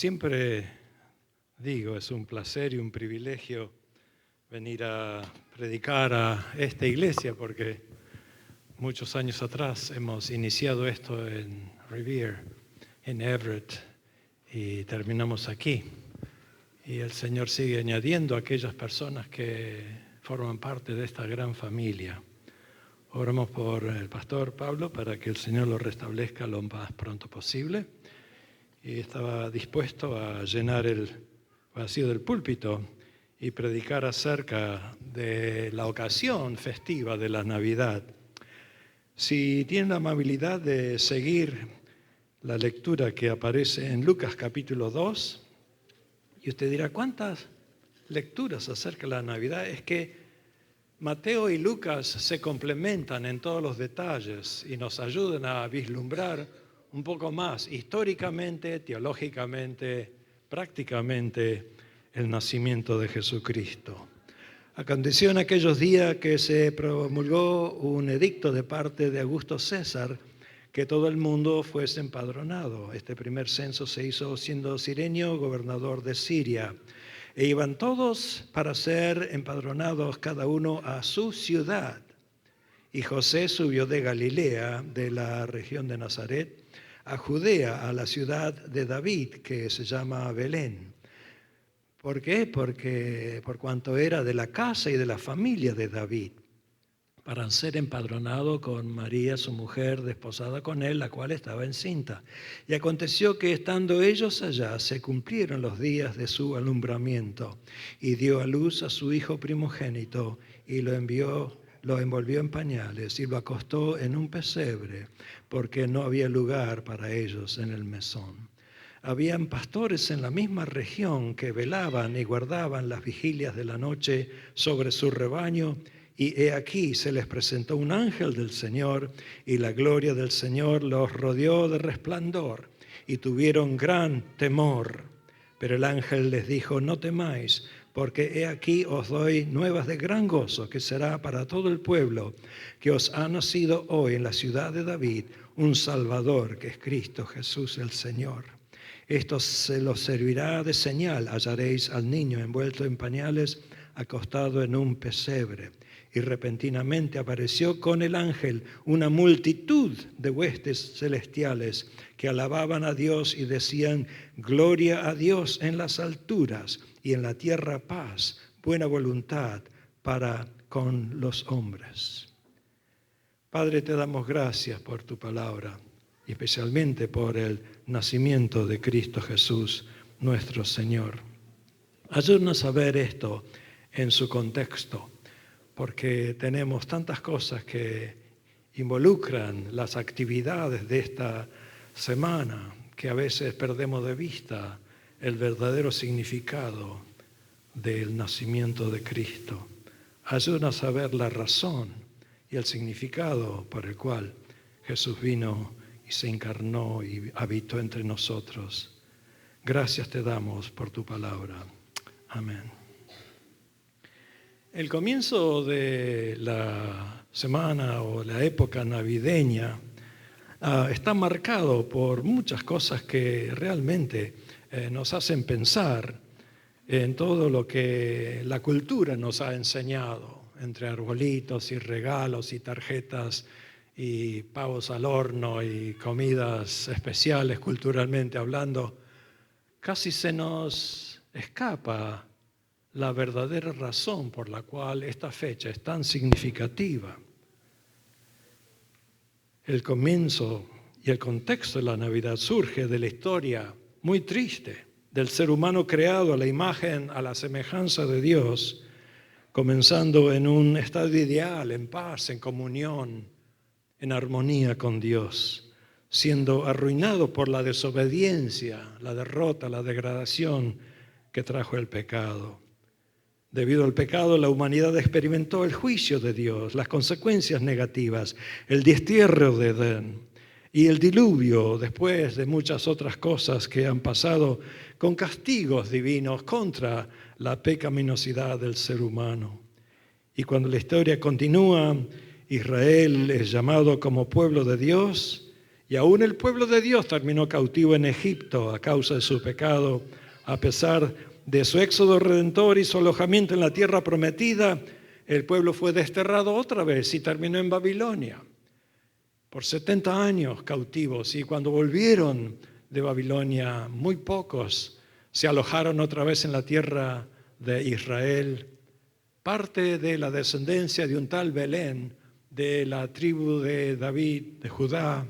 Siempre digo, es un placer y un privilegio venir a predicar a esta iglesia porque muchos años atrás hemos iniciado esto en Revere, en Everett, y terminamos aquí. Y el Señor sigue añadiendo a aquellas personas que forman parte de esta gran familia. Oramos por el pastor Pablo para que el Señor lo restablezca lo más pronto posible. Y estaba dispuesto a llenar el vacío del púlpito y predicar acerca de la ocasión festiva de la Navidad. Si tienen la amabilidad de seguir la lectura que aparece en Lucas capítulo 2, y usted dirá, ¿cuántas lecturas acerca de la Navidad? Es que Mateo y Lucas se complementan en todos los detalles y nos ayudan a vislumbrar un poco más históricamente, teológicamente, prácticamente el nacimiento de Jesucristo. Aconteció en aquellos días que se promulgó un edicto de parte de Augusto César que todo el mundo fuese empadronado. Este primer censo se hizo siendo Cirenio gobernador de Siria. E iban todos para ser empadronados, cada uno a su ciudad. Y José subió de Galilea, de la región de Nazaret, a Judea, a la ciudad de David, que se llama Belén. ¿Por qué? Porque por cuanto era de la casa y de la familia de David, para ser empadronado con María, su mujer, desposada con él, la cual estaba encinta. Y aconteció que estando ellos allá, se cumplieron los días de su alumbramiento, y dio a luz a su hijo primogénito, y lo envolvió en pañales, y lo acostó en un pesebre, porque no había lugar para ellos en el mesón. Habían pastores en la misma región que velaban y guardaban las vigilias de la noche sobre su rebaño, y he aquí se les presentó un ángel del Señor, y la gloria del Señor los rodeó de resplandor, y tuvieron gran temor. Pero el ángel les dijo, no temáis, porque he aquí os doy nuevas de gran gozo, que será para todo el pueblo, que os ha nacido hoy en la ciudad de David un Salvador, que es Cristo Jesús el Señor. Esto se los servirá de señal, hallaréis al niño envuelto en pañales, acostado en un pesebre. Y repentinamente apareció con el ángel una multitud de huestes celestiales que alababan a Dios y decían, gloria a Dios en las alturas y en la tierra paz, buena voluntad para con los hombres. Padre, te damos gracias por tu palabra y especialmente por el nacimiento de Cristo Jesús, nuestro Señor. Ayúdanos a ver esto en su contexto, porque tenemos tantas cosas que involucran las actividades de esta semana que a veces perdemos de vista el verdadero significado del nacimiento de Cristo. Ayúdanos a ver la razón y el significado por el cual Jesús vino y se encarnó y habitó entre nosotros. Gracias te damos por tu palabra. Amén. El comienzo de la semana o la época navideña está marcado por muchas cosas que realmente nos hacen pensar en todo lo que la cultura nos ha enseñado, entre arbolitos y regalos y tarjetas y pavos al horno y comidas especiales culturalmente hablando. Casi se nos escapa la verdadera razón por la cual esta fecha es tan significativa. El comienzo y el contexto de la Navidad surge de la historia muy triste del ser humano creado a la imagen, a la semejanza de Dios, comenzando en un estado ideal, en paz, en comunión, en armonía con Dios, siendo arruinado por la desobediencia, la derrota, la degradación que trajo el pecado. Debido al pecado, la humanidad experimentó el juicio de Dios, las consecuencias negativas, el destierro de Edén y el diluvio, después de muchas otras cosas que han pasado con castigos divinos contra la pecaminosidad del ser humano. Y cuando la historia continúa, Israel es llamado como pueblo de Dios Y aún el pueblo de Dios terminó cautivo en Egipto a causa de su pecado. A pesar de su éxodo redentor y su alojamiento en la tierra prometida, el pueblo fue desterrado otra vez y terminó en Babilonia por 70 años cautivos. Y cuando volvieron de Babilonia, muy pocos se alojaron otra vez en la tierra de Israel. Parte de la descendencia de un tal Belén, de la tribu de David, de Judá,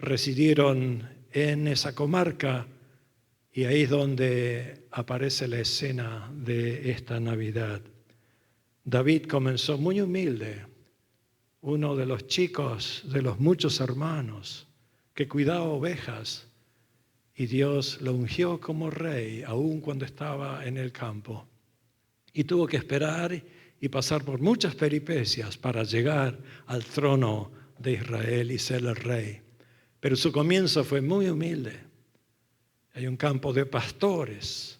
residieron en esa comarca, y ahí es donde aparece la escena de esta Navidad. David comenzó muy humilde, uno de los chicos de los muchos hermanos que cuidaba ovejas, y Dios lo ungió como rey aún cuando estaba en el campo. Y tuvo que esperar y pasar por muchas peripecias para llegar al trono de Israel y ser el rey. Pero su comienzo fue muy humilde. Hay un campo de pastores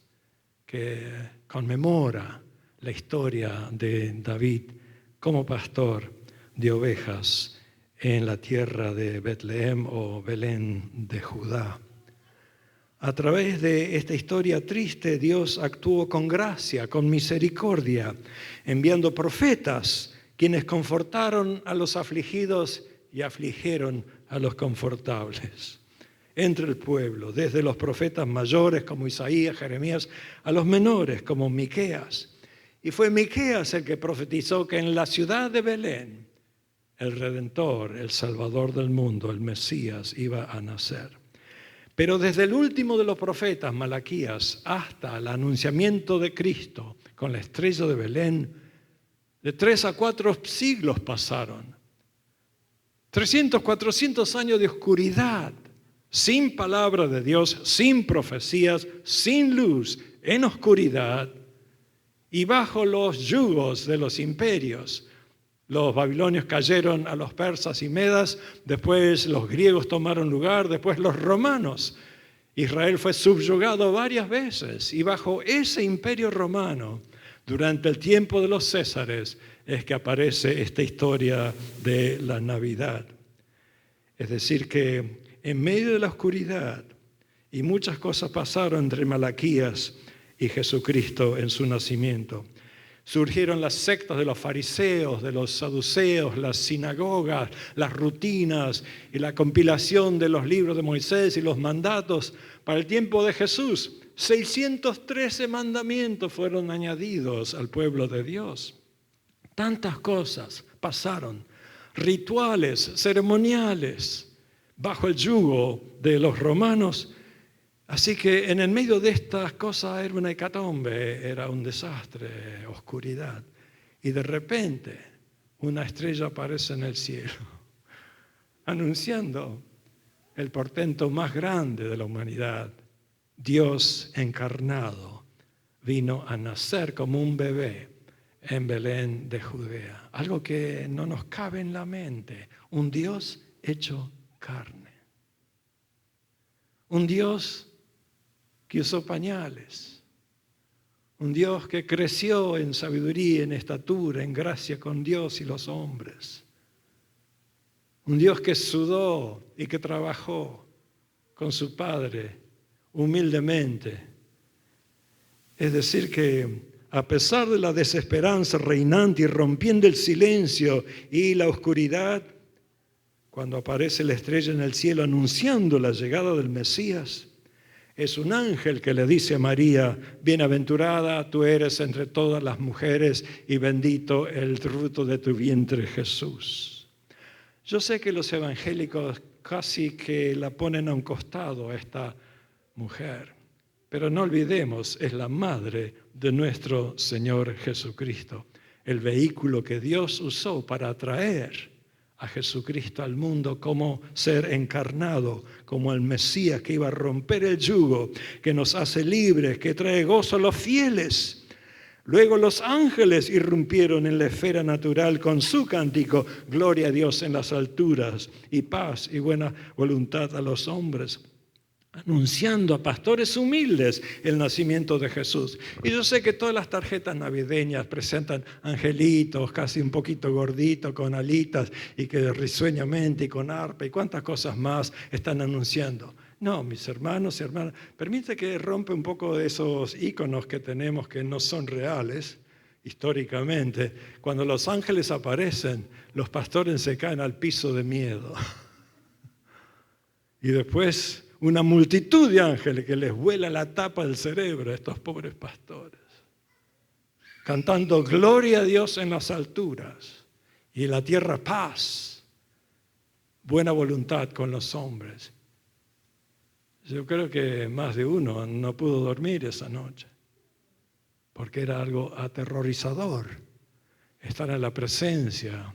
que conmemora la historia de David como pastor de ovejas en la tierra de Betlehem o Belén de Judá. A través de esta historia triste, Dios actuó con gracia, con misericordia, enviando profetas, quienes confortaron a los afligidos y afligieron a los confortables entre el pueblo, desde los profetas mayores como Isaías, Jeremías, a los menores como Miqueas. Y fue Miqueas el que profetizó que en la ciudad de Belén el Redentor, el Salvador del mundo, el Mesías, iba a nacer. Pero desde el último de los profetas, Malaquías, hasta el anunciamiento de Cristo con la estrella de Belén, de 3 a 4 siglos pasaron. 300, 400 años de oscuridad, sin palabra de Dios, sin profecías, sin luz, en oscuridad y bajo los yugos de los imperios. Los babilonios cayeron a los persas y medas, después los griegos tomaron lugar, después los romanos. Israel fue subyugado varias veces y bajo ese imperio romano, durante el tiempo de los Césares, es que aparece esta historia de la Navidad. Es decir, que en medio de la oscuridad, y muchas cosas pasaron entre Malaquías y Jesucristo en su nacimiento, surgieron las sectas de los fariseos, de los saduceos, las sinagogas, las rutinas y la compilación de los libros de Moisés y los mandatos. Para el tiempo de Jesús, 613 mandamientos fueron añadidos al pueblo de Dios. Tantas cosas pasaron, rituales, ceremoniales, bajo el yugo de los romanos. Así que en el medio de estas cosas era una hecatombe, era un desastre, oscuridad. Y de repente una estrella aparece en el cielo, anunciando el portento más grande de la humanidad. Dios encarnado vino a nacer como un bebé en Belén de Judea. Algo que no nos cabe en la mente. Un Dios hecho carne. Un Dios que usó pañales. Un Dios que creció en sabiduría, en estatura, en gracia con Dios y los hombres. Un Dios que sudó y que trabajó con su Padre humildemente. Es decir que a pesar de la desesperanza reinante y rompiendo el silencio y la oscuridad, cuando aparece la estrella en el cielo anunciando la llegada del Mesías, es un ángel que le dice a María: bienaventurada tú eres entre todas las mujeres y bendito el fruto de tu vientre, Jesús. Yo sé que los evangélicos casi que la ponen a un costado a esta mujer, pero no olvidemos, es la madre de nuestro Señor Jesucristo, el vehículo que Dios usó para traer a Jesucristo al mundo como ser encarnado, como el Mesías que iba a romper el yugo, que nos hace libres, que trae gozo a los fieles. Luego los ángeles irrumpieron en la esfera natural con su cántico: gloria a Dios en las alturas y paz y buena voluntad a los hombres. anunciando a pastores humildes el nacimiento de Jesús. Y yo sé que todas las tarjetas navideñas presentan angelitos, casi un poquito gorditos, con alitas, y que risueñamente, y con arpa, y cuántas cosas más están anunciando. No, mis hermanos y hermanas, permite que rompa un poco de esos íconos que tenemos que no son reales, históricamente. Cuando los ángeles aparecen, los pastores se caen al piso de miedo. Y después una multitud de ángeles que les vuela la tapa del cerebro a estos pobres pastores, cantando gloria a Dios en las alturas y en la tierra paz, buena voluntad con los hombres. Yo creo que más de uno no pudo dormir esa noche, porque era algo aterrorizador estar en la presencia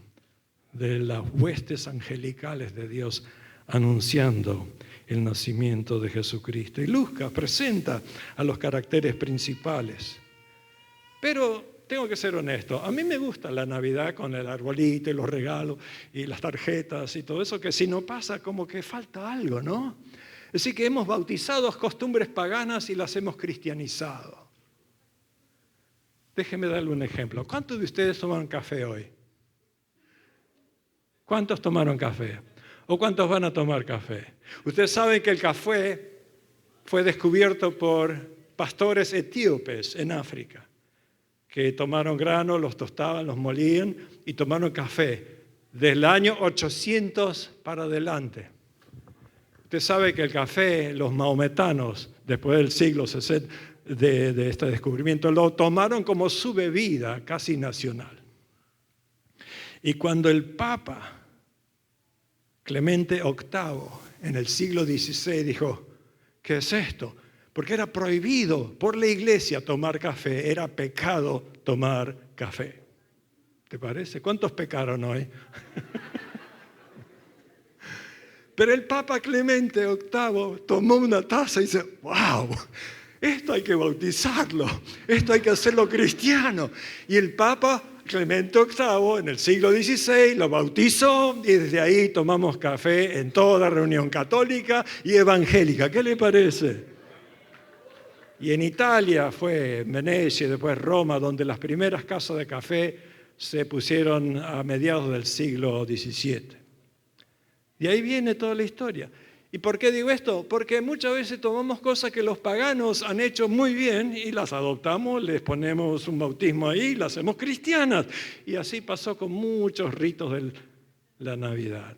de las huestes angelicales de Dios anunciando el nacimiento de Jesucristo. Y Lucas presenta a los caracteres principales. Pero tengo que ser honesto, a mí me gusta la Navidad con el arbolito y los regalos y las tarjetas y todo eso, que si no pasa como que falta algo, ¿no? Es decir, que hemos bautizado costumbres paganas y las hemos cristianizado. Déjeme darle un ejemplo. ¿Cuántos de ustedes tomaron café hoy? ¿Cuántos tomaron café? ¿O cuántos van a tomar café? Ustedes saben que el café fue descubierto por pastores etíopes en África, que tomaron grano, los tostaban, los molían y tomaron café del año 800 para adelante. Usted sabe que el café, los maometanos, después del siglo 60 de este descubrimiento, lo tomaron como su bebida casi nacional. Y cuando el Papa Clemente VIII, en el siglo XVI, dijo, ¿qué es esto? Porque era prohibido por la iglesia tomar café, era pecado tomar café. ¿Te parece? ¿Cuántos pecaron hoy? Pero el Papa Clemente VIII tomó una taza y dice, ¡wow! Esto hay que bautizarlo, esto hay que hacerlo cristiano. Y el Papa Clemente VIII en el siglo XVI lo bautizó y desde ahí tomamos café en toda reunión católica y evangélica. ¿Qué le parece? Y en Italia fue Venecia y después Roma, donde las primeras casas de café se pusieron a mediados del siglo XVII. Y ahí viene toda la historia. ¿Y por qué digo esto? Porque muchas veces tomamos cosas que los paganos han hecho muy bien y las adoptamos, les ponemos un bautismo ahí, las hacemos cristianas. Y así pasó con muchos ritos de la Navidad.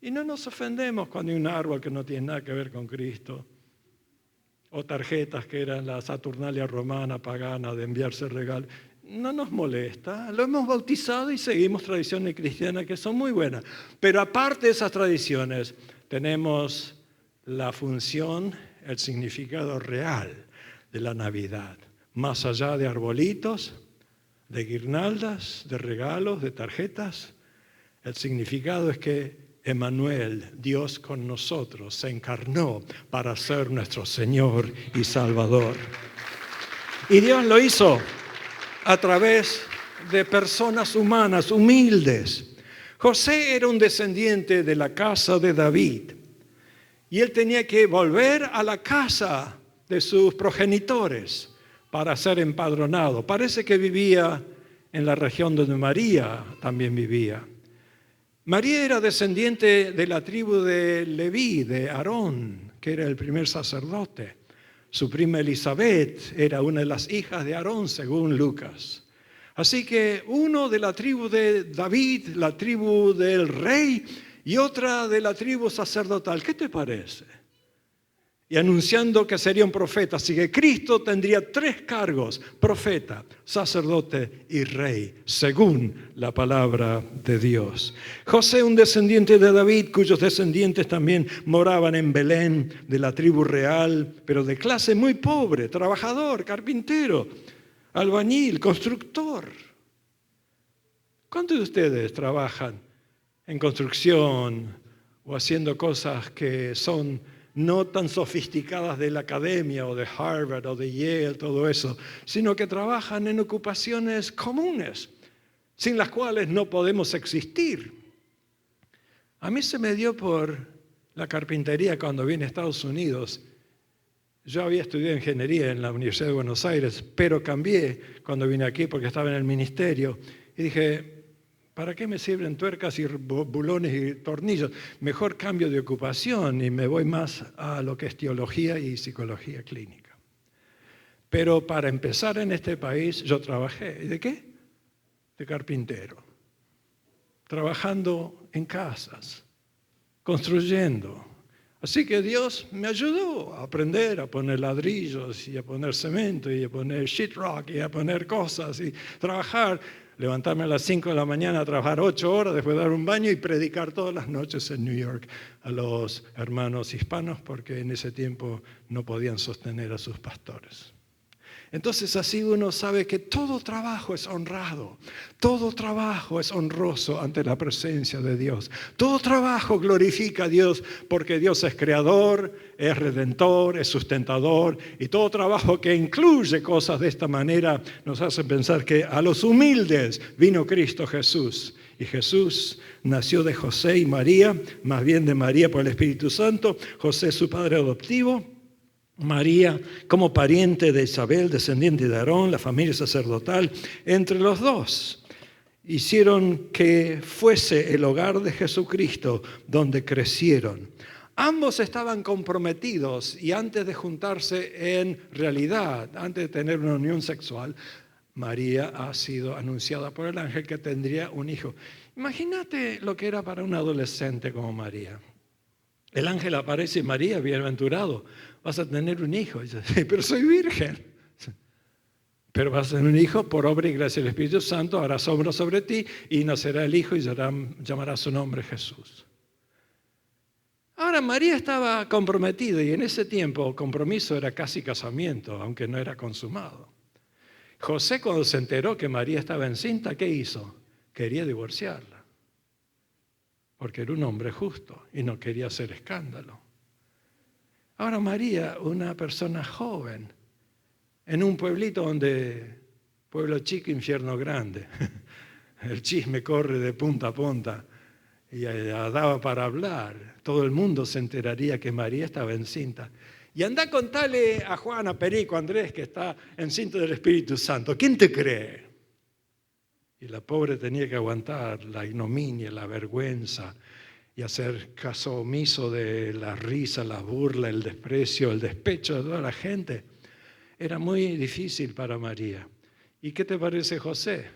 Y no nos ofendemos cuando hay un árbol que no tiene nada que ver con Cristo, o tarjetas que eran la Saturnalia romana pagana de enviarse regalos. No nos molesta, lo hemos bautizado y seguimos tradiciones cristianas que son muy buenas. Pero aparte de esas tradiciones, tenemos la función, el significado real de la Navidad. Más allá de arbolitos, de guirnaldas, de regalos, de tarjetas, el significado es que Emmanuel, Dios con nosotros, se encarnó para ser nuestro Señor y Salvador. Y Dios lo hizo a través de personas humanas, humildes. José era un descendiente de la casa de David y él tenía que volver a la casa de sus progenitores para ser empadronado. Parece que vivía en la región donde María también vivía. María era descendiente de la tribu de Leví, de Aarón, que era el primer sacerdote. Su prima Elizabeth era una de las hijas de Aarón, según Lucas. Así que uno de la tribu de David, la tribu del rey, y otra de la tribu sacerdotal. ¿Qué te parece? Y anunciando que sería un profeta. Así que Cristo tendría 3 cargos: profeta, sacerdote y rey, según la palabra de Dios. José, un descendiente de David, cuyos descendientes también moraban en Belén, de la tribu real, pero de clase muy pobre, trabajador, carpintero, albañil, constructor. ¿Cuántos de ustedes trabajan en construcción o haciendo cosas que son no tan sofisticadas de la academia o de Harvard o de Yale, todo eso, sino que trabajan en ocupaciones comunes, sin las cuales no podemos existir? A mí se me dio por la carpintería cuando vine a Estados Unidos. Yo había estudiado ingeniería en la Universidad de Buenos Aires, pero cambié cuando vine aquí porque estaba en el ministerio. Y dije, ¿para qué me sirven tuercas y bulones y tornillos? Mejor cambio de ocupación y me voy más a lo que es teología y psicología clínica. Pero para empezar en este país yo trabajé. ¿De qué? De carpintero. Trabajando en casas, construyendo. Así que Dios me ayudó a aprender a poner ladrillos y a poner cemento y a poner sheetrock y a poner cosas y trabajar. Levantarme a las 5 de la mañana a trabajar 8 horas, después dar un baño y predicar todas las noches en New York a los hermanos hispanos porque en ese tiempo no podían sostener a sus pastores. Entonces así uno sabe que todo trabajo es honrado, todo trabajo es honroso ante la presencia de Dios. Todo trabajo glorifica a Dios porque Dios es creador, es redentor, es sustentador y todo trabajo que incluye cosas de esta manera nos hace pensar que a los humildes vino Cristo Jesús. Y Jesús nació de José y María, más bien de María por el Espíritu Santo, José su padre adoptivo. María como pariente de Isabel, descendiente de Aarón, la familia sacerdotal, entre los dos hicieron que fuese el hogar de Jesucristo donde crecieron. Ambos estaban comprometidos y antes de juntarse en realidad, antes de tener una unión sexual, María ha sido anunciada por el ángel que tendría un hijo. Imagínate lo que era para un adolescente como María. El ángel aparece y María, bienaventurado, vas a tener un hijo. Y dice, pero soy virgen. Pero vas a tener un hijo por obra y gracia del Espíritu Santo, hará sombra sobre ti y nacerá el hijo y llamará su nombre Jesús. Ahora María estaba comprometida y en ese tiempo compromiso era casi casamiento, aunque no era consumado. José cuando se enteró que María estaba encinta, ¿qué hizo? Quería divorciarla. Porque era un hombre justo y no quería hacer escándalo. Ahora María, una persona joven, en un pueblito pueblo chico, infierno grande, el chisme corre de punta a punta y daba para hablar, todo el mundo se enteraría que María estaba encinta. Y anda a contarle a Juan, a Perico, a Andrés que está encinta del Espíritu Santo. ¿Quién te cree? Y la pobre tenía que aguantar la ignominia, la vergüenza y hacer caso omiso de la risa, la burla, el desprecio, el despecho de toda la gente. Era muy difícil para María. ¿Y qué te parece José?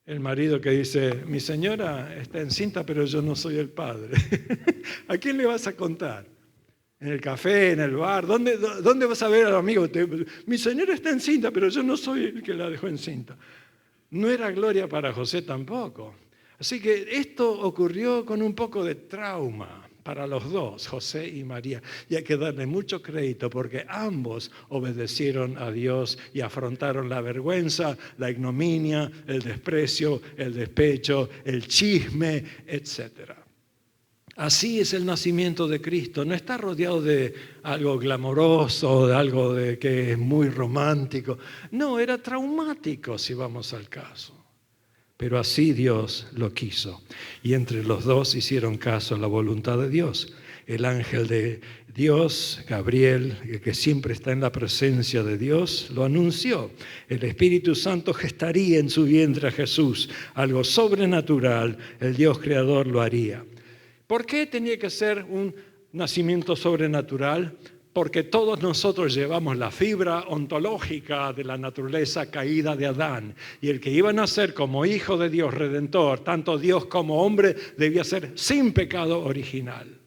El marido que dice, mi señora está encinta, pero yo no soy el padre. ¿A quién le vas a contar? ¿En el café, en el bar? ¿Dónde vas a ver al amigo? Mi señora está encinta, pero yo no soy el que la dejó encinta. No era gloria para José tampoco. Así que esto ocurrió con un poco de trauma para los dos, José y María. Y hay que darle mucho crédito porque ambos obedecieron a Dios y afrontaron la vergüenza, la ignominia, el desprecio, el despecho, el chisme, etc. Así es el nacimiento de Cristo. No está rodeado de algo glamoroso, de algo que es muy romántico. No, era traumático si vamos al caso. Pero así Dios lo quiso. Y entre los dos hicieron caso a la voluntad de Dios. El ángel de Dios, Gabriel, que siempre está en la presencia de Dios, lo anunció. El Espíritu Santo gestaría en su vientre a Jesús. Algo sobrenatural, el Dios creador lo haría. ¿Por qué tenía que ser un nacimiento sobrenatural? Porque todos nosotros llevamos la fibra ontológica de la naturaleza caída de Adán. Y el que iba a nacer como hijo de Dios redentor, tanto Dios como hombre, debía ser sin pecado original.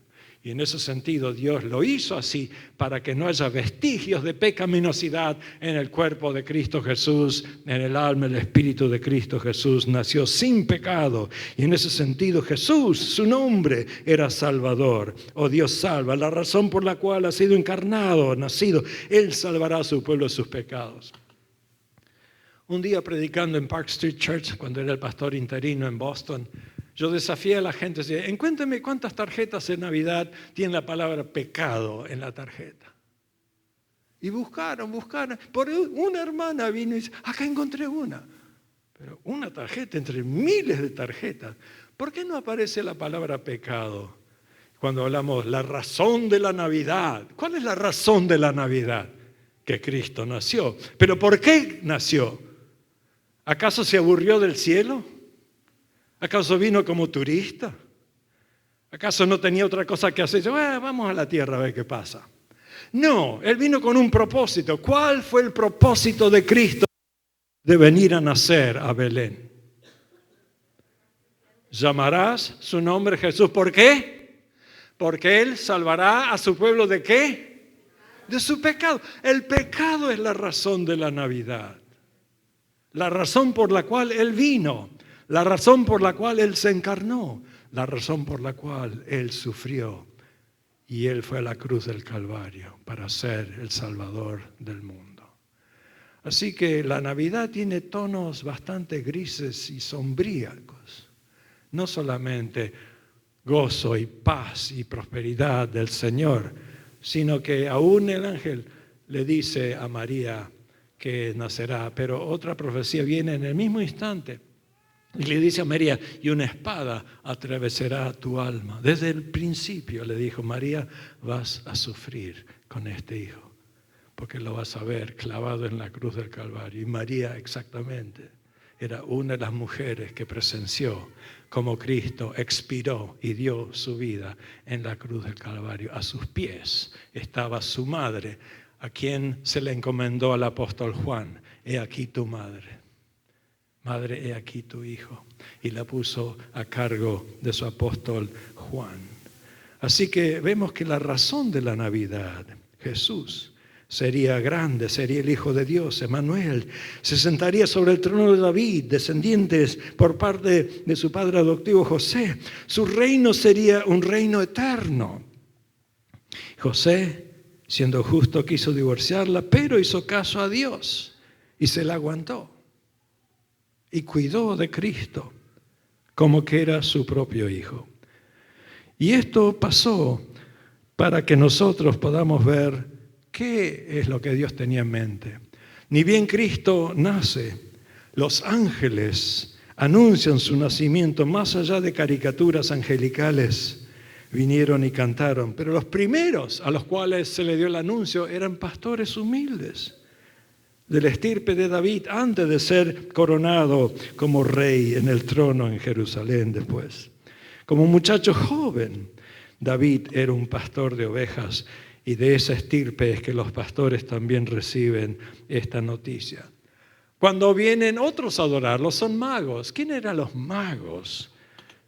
Y en ese sentido Dios lo hizo así para que no haya vestigios de pecaminosidad en el cuerpo de Cristo Jesús, en el alma, el espíritu de Cristo Jesús. Nació sin pecado y en ese sentido Jesús, su nombre era Salvador o Dios salva, la razón por la cual ha sido encarnado, nacido. Él salvará a su pueblo de sus pecados. Un día predicando en Park Street Church, cuando era el pastor interino en Boston, yo desafié a la gente, decía, encuéntreme cuántas tarjetas de Navidad tiene la palabra pecado en la tarjeta. Y buscaron. Por una hermana vino y dice, acá encontré una. Pero una tarjeta entre miles de tarjetas. ¿Por qué no aparece la palabra pecado? Cuando hablamos la razón de la Navidad, ¿cuál es la razón de la Navidad? Que Cristo nació. ¿Pero por qué nació? ¿Acaso se aburrió del cielo? ¿Acaso vino como turista? ¿Acaso no tenía otra cosa que hacer? Vamos a la tierra a ver qué pasa. No, Él vino con un propósito. ¿Cuál fue el propósito de Cristo de venir a nacer a Belén? Llamarás su nombre Jesús. ¿Por qué? Porque Él salvará a su pueblo ¿de qué? De su pecado. El pecado es la razón de la Navidad. La razón por la cual Él vino. La razón por la cual Él se encarnó. La razón por la cual Él sufrió. Y Él fue a la cruz del Calvario para ser el Salvador del mundo. Así que la Navidad tiene tonos bastante grises y sombríacos. No solamente gozo y paz y prosperidad del Señor, sino que aún el ángel le dice a María que nacerá, pero otra profecía viene en el mismo instante y le dice a María, y una espada atravesará tu alma. Desde el principio le dijo, María, vas a sufrir con este hijo, porque lo vas a ver clavado en la cruz del Calvario. Y María exactamente era una de las mujeres que presenció cómo Cristo expiró y dio su vida en la cruz del Calvario. A sus pies estaba su madre, a quien se le encomendó al apóstol Juan, he aquí tu madre. Madre, he aquí tu hijo. Y la puso a cargo de su apóstol Juan. Así que vemos que la razón de la Navidad, Jesús, sería grande, sería el Hijo de Dios, Emmanuel. Se sentaría sobre el trono de David, descendientes por parte de su padre adoptivo José. Su reino sería un reino eterno. José, siendo justo, quiso divorciarla, pero hizo caso a Dios y se la aguantó. Y cuidó de Cristo como que era su propio hijo. Y esto pasó para que nosotros podamos ver qué es lo que Dios tenía en mente. Ni bien Cristo nace, los ángeles anuncian su nacimiento más allá de caricaturas angelicales. Vinieron y cantaron, pero los primeros a los cuales se le dio el anuncio eran pastores humildes de la estirpe de David, antes de ser coronado como rey en el trono en Jerusalén después. Como muchacho joven, David era un pastor de ovejas y de esa estirpe es que los pastores también reciben esta noticia. Cuando vienen otros a adorarlos, son magos. ¿Quién eran los magos?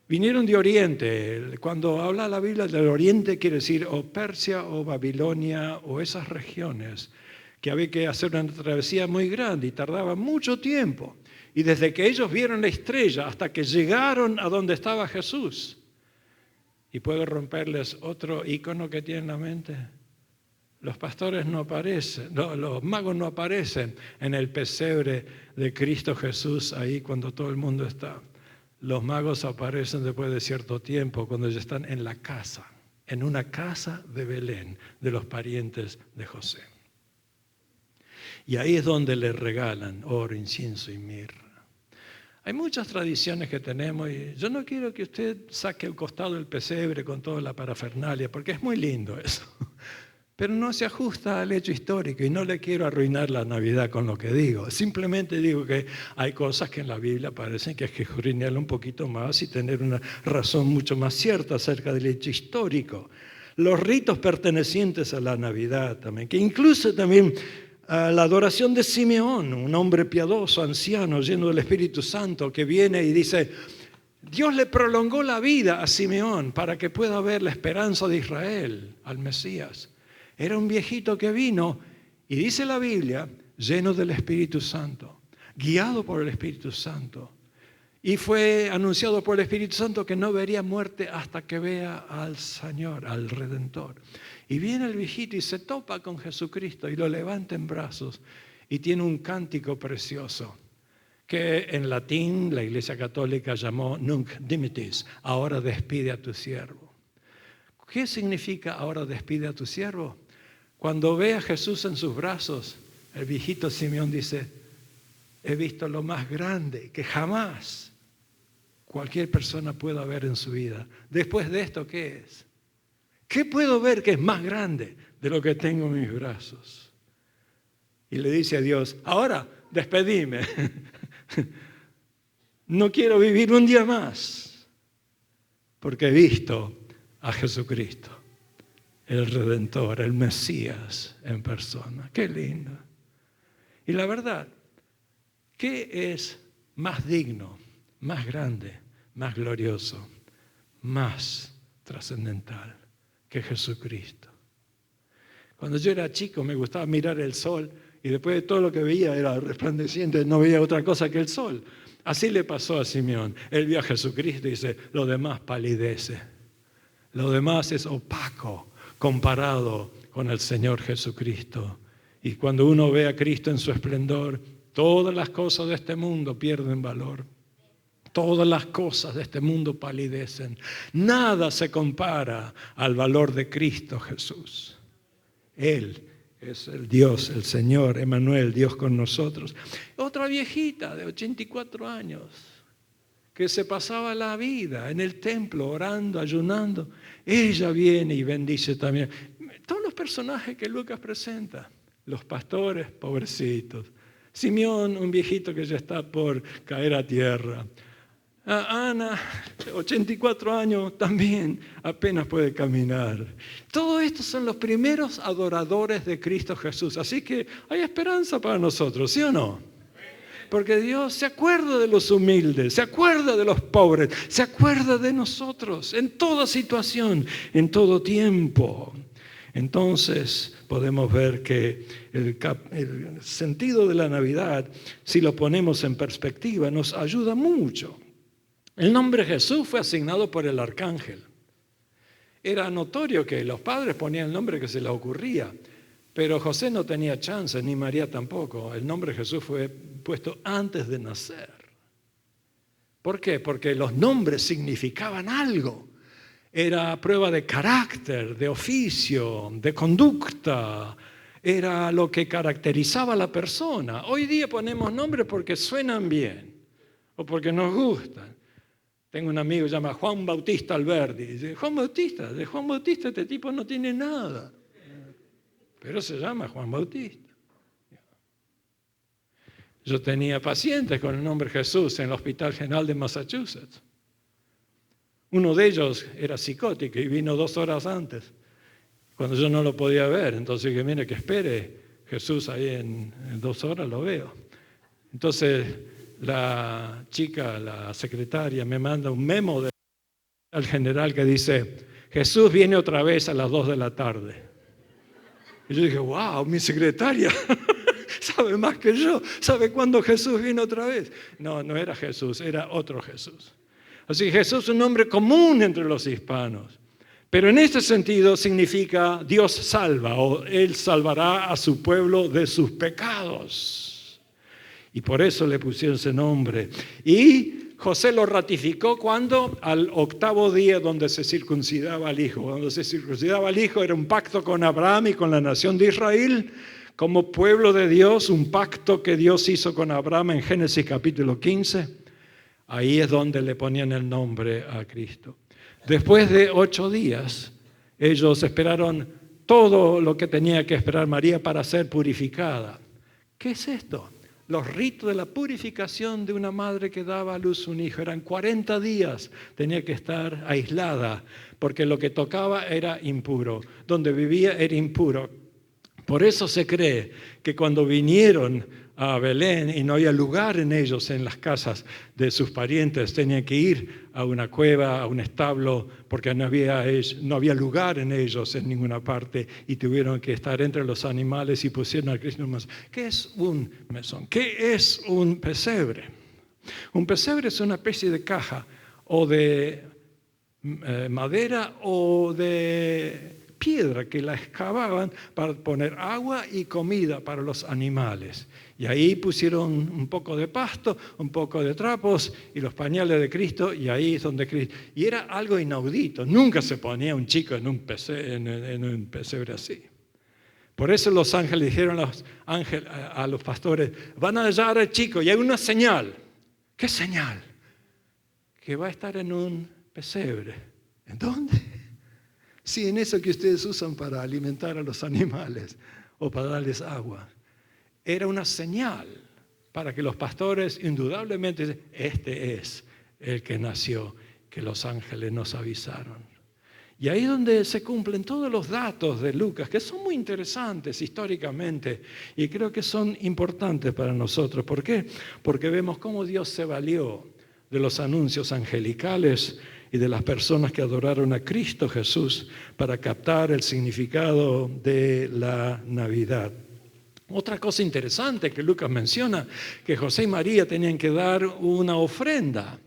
Vinieron de Oriente. Cuando habla la Biblia del Oriente quiere decir o Persia o Babilonia o esas regiones, que había que hacer una travesía muy grande y tardaba mucho tiempo. Y desde que ellos vieron la estrella hasta que llegaron a donde estaba Jesús. ¿Y puedo romperles otro icono que tienen en la mente? Los pastores no aparecen, los magos no aparecen en el pesebre de Cristo Jesús ahí cuando todo el mundo está. Los magos aparecen después de cierto tiempo cuando ya están en la casa, en una casa de Belén de los parientes de José. Y ahí es donde le regalan oro, incienso y mirra. Hay muchas tradiciones que tenemos y yo no quiero que usted saque al costado el pesebre con toda la parafernalia, porque es muy lindo eso. Pero no se ajusta al hecho histórico y no le quiero arruinar la Navidad con lo que digo. Simplemente digo que hay cosas que en la Biblia parecen que hay que escudriñarla un poquito más y tener una razón mucho más cierta acerca del hecho histórico. Los ritos pertenecientes a la Navidad también, que incluso también a la adoración de Simeón, un hombre piadoso, anciano, lleno del Espíritu Santo, que viene y dice, Dios le prolongó la vida a Simeón para que pueda ver la esperanza de Israel, al Mesías. Era un viejito que vino, y dice la Biblia, lleno del Espíritu Santo, guiado por el Espíritu Santo. Y fue anunciado por el Espíritu Santo que no vería muerte hasta que vea al Señor, al Redentor. Y viene el viejito y se topa con Jesucristo y lo levanta en brazos y tiene un cántico precioso que en latín la Iglesia Católica llamó Nunc Dimittis, ahora despide a tu siervo. ¿Qué significa ahora despide a tu siervo? Cuando ve a Jesús en sus brazos, el viejito Simeón dice, he visto lo más grande que jamás cualquier persona pueda ver en su vida. Después de esto, ¿qué es? ¿Qué puedo ver que es más grande de lo que tengo en mis brazos? Y le dice a Dios, ahora despedime. No quiero vivir un día más, porque he visto a Jesucristo, el Redentor, el Mesías en persona. Qué lindo. Y la verdad, ¿qué es más digno, más grande, más glorioso, más trascendental que Jesucristo? Cuando yo era chico me gustaba mirar el sol y después de todo lo que veía era resplandeciente, no veía otra cosa que el sol. Así le pasó a Simeón. Él vio a Jesucristo y dice, lo demás palidece. Lo demás es opaco comparado con el Señor Jesucristo. Y cuando uno ve a Cristo en su esplendor, todas las cosas de este mundo pierden valor. Todas las cosas de este mundo palidecen. Nada se compara al valor de Cristo Jesús. Él es el Dios, el Señor, Emmanuel, Dios con nosotros. Otra viejita de 84 años que se pasaba la vida en el templo orando, ayunando. Ella viene y bendice también. Todos los personajes que Lucas presenta. Los pastores, pobrecitos. Simeón, un viejito que ya está por caer a tierra. Ana, 84 años, también apenas puede caminar. Todos estos son los primeros adoradores de Cristo Jesús. Así que hay esperanza para nosotros, ¿sí o no? Porque Dios se acuerda de los humildes, se acuerda de los pobres, se acuerda de nosotros en toda situación, en todo tiempo. Entonces podemos ver que el sentido de la Navidad, si lo ponemos en perspectiva, nos ayuda mucho. El nombre Jesús fue asignado por el arcángel. Era notorio que los padres ponían el nombre que se les ocurría, pero José no tenía chance, ni María tampoco. El nombre Jesús fue puesto antes de nacer. ¿Por qué? Porque los nombres significaban algo. Era prueba de carácter, de oficio, de conducta. Era lo que caracterizaba a la persona. Hoy día ponemos nombres porque suenan bien o porque nos gustan. Tengo un amigo que se llama Juan Bautista Alberdi. Dice, Juan Bautista, de Juan Bautista este tipo no tiene nada. Pero se llama Juan Bautista. Yo tenía pacientes con el nombre Jesús en el Hospital General de Massachusetts. Uno de ellos era psicótico y vino 2 horas antes, cuando yo no lo podía ver. Entonces dije, mire, que espere Jesús ahí en 2 horas, lo veo. Entonces la chica, la secretaria, me manda un memo al general que dice, Jesús viene otra vez a las 2 de la tarde. Y yo dije, wow, mi secretaria sabe más que yo, sabe cuándo Jesús viene otra vez. No, no era Jesús, era otro Jesús. Así que Jesús es un nombre común entre los hispanos. Pero en este sentido significa Dios salva o Él salvará a su pueblo de sus pecados. Y por eso le pusieron ese nombre. Y José lo ratificó cuando al 8º día donde se circuncidaba al hijo. Cuando se circuncidaba al hijo era un pacto con Abraham y con la nación de Israel. Como pueblo de Dios, un pacto que Dios hizo con Abraham en Génesis capítulo 15. Ahí es donde le ponían el nombre a Cristo. Después de 8 días, ellos esperaron todo lo que tenía que esperar María para ser purificada. ¿Qué es esto? Los ritos de la purificación de una madre que daba a luz un hijo. Eran 40 días, tenía que estar aislada, porque lo que tocaba era impuro. Donde vivía era impuro. Por eso se cree que cuando vinieron a Belén y no había lugar en ellos, en las casas de sus parientes, tenían que ir a una cueva, a un establo, porque no había lugar en ellos en ninguna parte y tuvieron que estar entre los animales y pusieron al Cristo en un mesón. ¿Qué es un mesón? ¿Qué es un pesebre? Un pesebre es una especie de caja o de madera o de piedra que la excavaban para poner agua y comida para los animales. Y ahí pusieron un poco de pasto, un poco de trapos y los pañales de Cristo, y ahí es donde Cristo. Y era algo inaudito. Nunca se ponía un chico en un pesebre así. Por eso los ángeles dijeron a los pastores, van a hallar al chico y hay una señal. ¿Qué señal? Que va a estar en un pesebre. ¿En dónde? Sí, en eso que ustedes usan para alimentar a los animales o para darles agua. Era una señal para que los pastores indudablemente dicen, este es el que nació, que los ángeles nos avisaron. Y ahí es donde se cumplen todos los datos de Lucas, que son muy interesantes históricamente y creo que son importantes para nosotros. ¿Por qué? Porque vemos cómo Dios se valió de los anuncios angelicales y de las personas que adoraron a Cristo Jesús para captar el significado de la Navidad. Otra cosa interesante que Lucas menciona, que José y María tenían que dar una ofrenda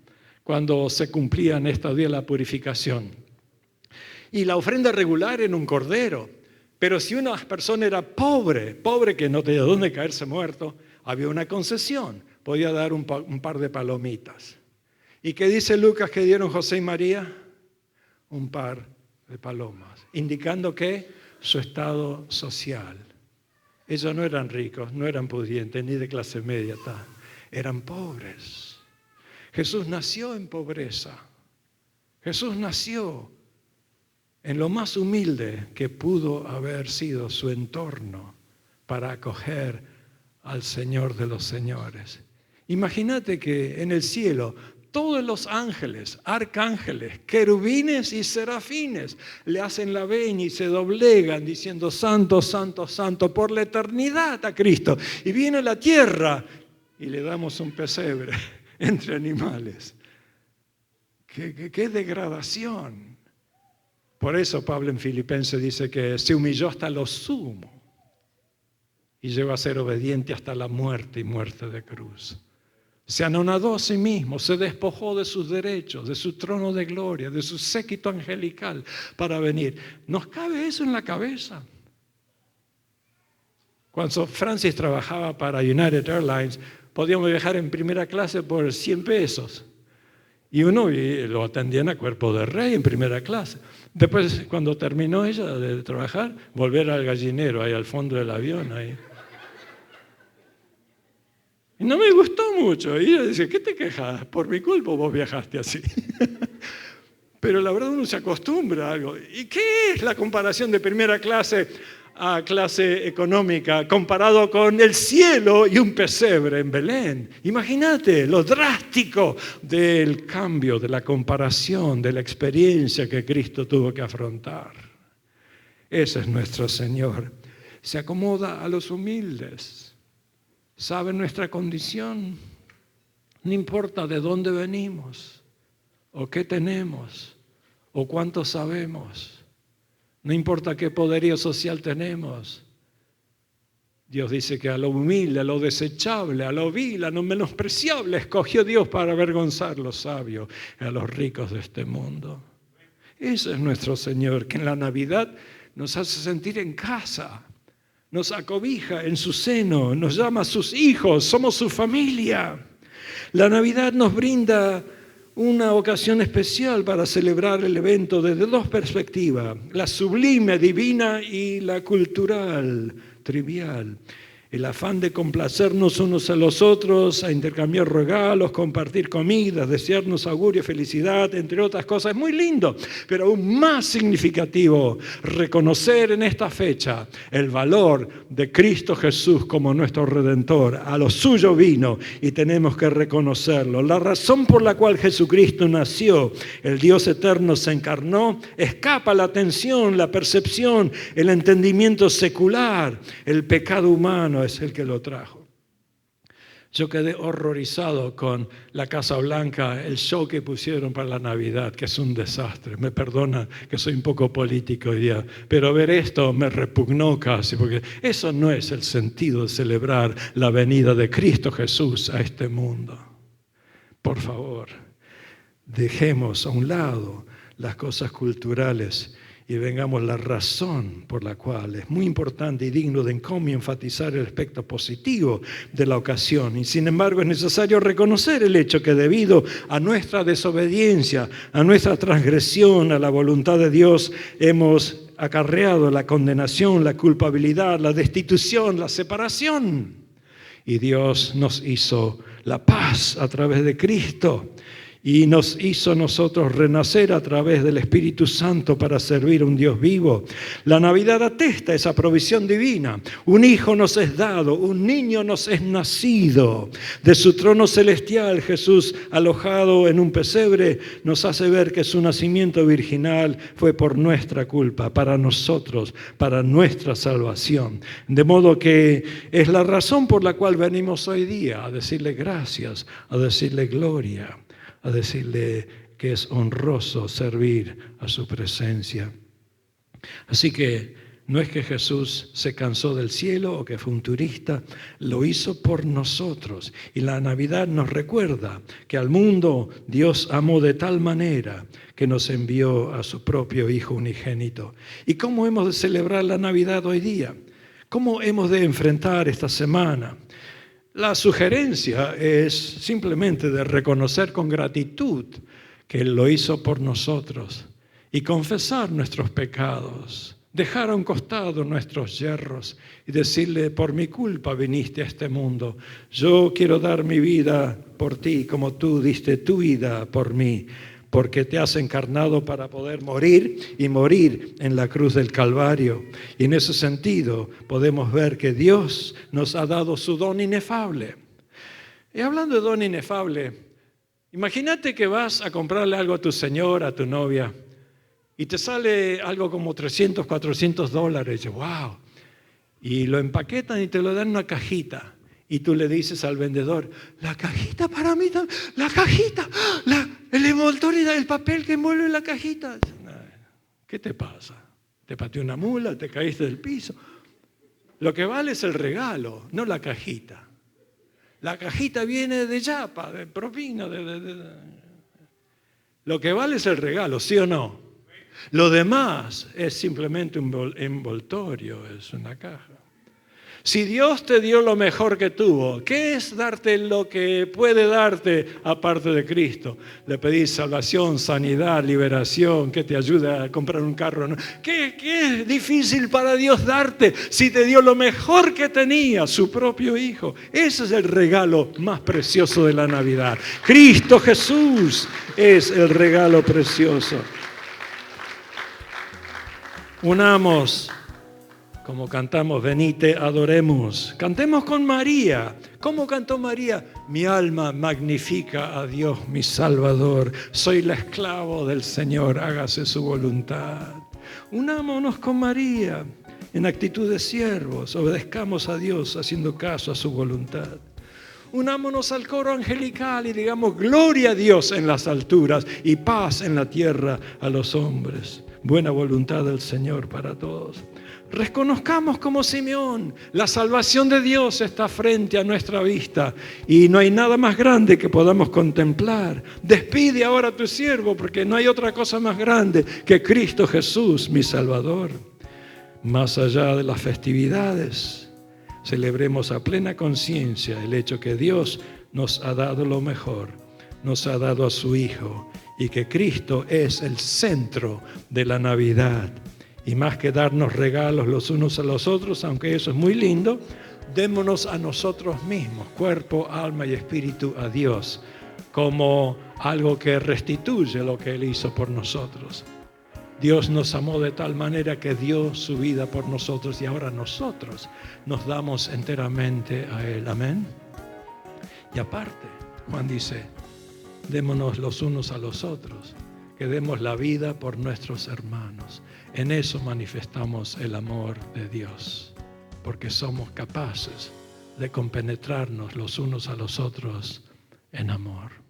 cuando se cumplían estos días de la purificación. Y la ofrenda regular era un cordero, pero si una persona era pobre que no tenía dónde caerse muerto, había una concesión, podía dar un par de palomitas. ¿Y qué dice Lucas que dieron José y María? Un par de palomas, indicando que su estado social. Ellos no eran ricos, no eran pudientes, ni de clase media, eran pobres. Jesús nació en pobreza. Jesús nació en lo más humilde que pudo haber sido su entorno para acoger al Señor de los señores. Imagínate que en el cielo todos los ángeles, arcángeles, querubines y serafines le hacen la veña y se doblegan diciendo santo, santo, santo por la eternidad a Cristo. Y viene a la tierra y le damos un pesebre entre animales. ¡Qué degradación! Por eso Pablo en Filipenses dice que se humilló hasta lo sumo y llegó a ser obediente hasta la muerte y muerte de cruz. Se anonadó a sí mismo, se despojó de sus derechos, de su trono de gloria, de su séquito angelical para venir. ¿Nos cabe eso en la cabeza? Cuando Francis trabajaba para United Airlines, podíamos viajar en primera clase por 100 pesos. Y uno lo atendían a cuerpo de rey en primera clase. Después, cuando terminó ella de trabajar, volver al gallinero, ahí al fondo del avión, ahí. Y no me gustó mucho. Y ella dice, ¿qué te quejas? Por mi culpa vos viajaste así. Pero la verdad uno se acostumbra a algo. ¿Y qué es la comparación de primera clase a clase económica comparado con el cielo y un pesebre en Belén? Imagínate lo drástico del cambio, de la comparación, de la experiencia que Cristo tuvo que afrontar. Ese es nuestro Señor. Se acomoda a los humildes. Sabe nuestra condición, no importa de dónde venimos, o qué tenemos, o cuánto sabemos, no importa qué poderío social tenemos. Dios dice que a lo humilde, a lo desechable, a lo vil, a lo menospreciable escogió Dios para avergonzar a los sabios y a los ricos de este mundo. Ese es nuestro Señor, que en la Navidad nos hace sentir en casa. Nos acobija en su seno, nos llama a sus hijos, somos su familia. La Navidad nos brinda una ocasión especial para celebrar el evento desde dos perspectivas, la sublime, divina y la cultural, trivial. El afán de complacernos unos a los otros, a intercambiar regalos, compartir comidas, desearnos augurio, felicidad, entre otras cosas, es muy lindo, pero aún más significativo reconocer en esta fecha el valor de Cristo Jesús como nuestro Redentor. A lo suyo vino y tenemos que reconocerlo. La razón por la cual Jesucristo nació, el Dios eterno se encarnó, escapa la atención, la percepción, el entendimiento secular, el pecado humano es el que lo trajo. Yo quedé horrorizado con la Casa Blanca, el show que pusieron para la Navidad, que es un desastre. Me perdona que soy un poco político hoy día, pero ver esto me repugnó casi, porque eso no es el sentido de celebrar la venida de Cristo Jesús a este mundo. Por favor, dejemos a un lado las cosas culturales y vengamos la razón por la cual es muy importante y digno de encomio enfatizar el aspecto positivo de la ocasión. Y sin embargo es necesario reconocer el hecho que debido a nuestra desobediencia, a nuestra transgresión, a la voluntad de Dios, hemos acarreado la condenación, la culpabilidad, la destitución, la separación. Y Dios nos hizo la paz a través de Cristo. y nos hizo nosotros renacer a través del Espíritu Santo para servir a un Dios vivo. La Navidad atesta esa provisión divina. Un hijo nos es dado, un niño nos es nacido. De su trono celestial, Jesús, alojado en un pesebre, nos hace ver que su nacimiento virginal fue por nuestra culpa, para nosotros, para nuestra salvación. De modo que es la razón por la cual venimos hoy día a decirle gracias, a decirle gloria, a decirle que es honroso servir a su presencia. Así que no es que Jesús se cansó del cielo o que fue un turista, lo hizo por nosotros. Y la Navidad nos recuerda que al mundo Dios amó de tal manera que nos envió a su propio Hijo unigénito. ¿Y cómo hemos de celebrar la Navidad hoy día? ¿Cómo hemos de enfrentar esta semana? La sugerencia es simplemente de reconocer con gratitud que Él lo hizo por nosotros y confesar nuestros pecados, dejar a un costado nuestros yerros y decirle: por mi culpa viniste a este mundo, yo quiero dar mi vida por ti como tú diste tu vida por mí, porque te has encarnado para poder morir y morir en la cruz del Calvario. Y en ese sentido podemos ver que Dios nos ha dado su don inefable. Y hablando de don inefable, imagínate que vas a comprarle algo a tu señora, a tu novia, y te sale algo como $300, $400. Y dices, wow. Y lo empaquetan y te lo dan en una cajita. Y tú le dices al vendedor: la cajita para mí también, la cajita, el envoltorio, el papel que envuelve la cajita. ¿Qué te pasa? ¿Te pateó una mula? ¿Te caíste del piso? Lo que vale es el regalo, no la cajita. La cajita viene de yapa, de propina. Lo que vale es el regalo, ¿sí o no? Lo demás es simplemente un envoltorio, es una caja. Si Dios te dio lo mejor que tuvo, ¿qué es darte lo que puede darte aparte de Cristo? Le pedís salvación, sanidad, liberación, que te ayude a comprar un carro, ¿no? ¿Qué es difícil para Dios darte si te dio lo mejor que tenía, su propio Hijo? Ese es el regalo más precioso de la Navidad. Cristo Jesús es el regalo precioso. Unamos, como cantamos, venite, adoremos. Cantemos con María. ¿Cómo cantó María? Mi alma magnifica a Dios, mi Salvador. Soy la esclavo del Señor, hágase su voluntad. Unámonos con María en actitud de siervos. Obedezcamos a Dios haciendo caso a su voluntad. Unámonos al coro angelical y digamos: gloria a Dios en las alturas y paz en la tierra a los hombres. Buena voluntad del Señor para todos. Reconozcamos como Simeón, la salvación de Dios está frente a nuestra vista y no hay nada más grande que podamos contemplar. Despide ahora a tu siervo, porque no hay otra cosa más grande que Cristo Jesús, mi Salvador. Más allá de las festividades, celebremos a plena conciencia el hecho que Dios nos ha dado lo mejor, nos ha dado a su Hijo, y que Cristo es el centro de la Navidad. Y más que darnos regalos los unos a los otros, aunque eso es muy lindo, démonos a nosotros mismos, cuerpo, alma y espíritu, a Dios, como algo que restituye lo que Él hizo por nosotros. Dios nos amó de tal manera que dio su vida por nosotros y ahora nosotros nos damos enteramente a Él. Amén. Y aparte, Juan dice: démonos los unos a los otros, que demos la vida por nuestros hermanos. En eso manifestamos el amor de Dios, porque somos capaces de compenetrarnos los unos a los otros en amor.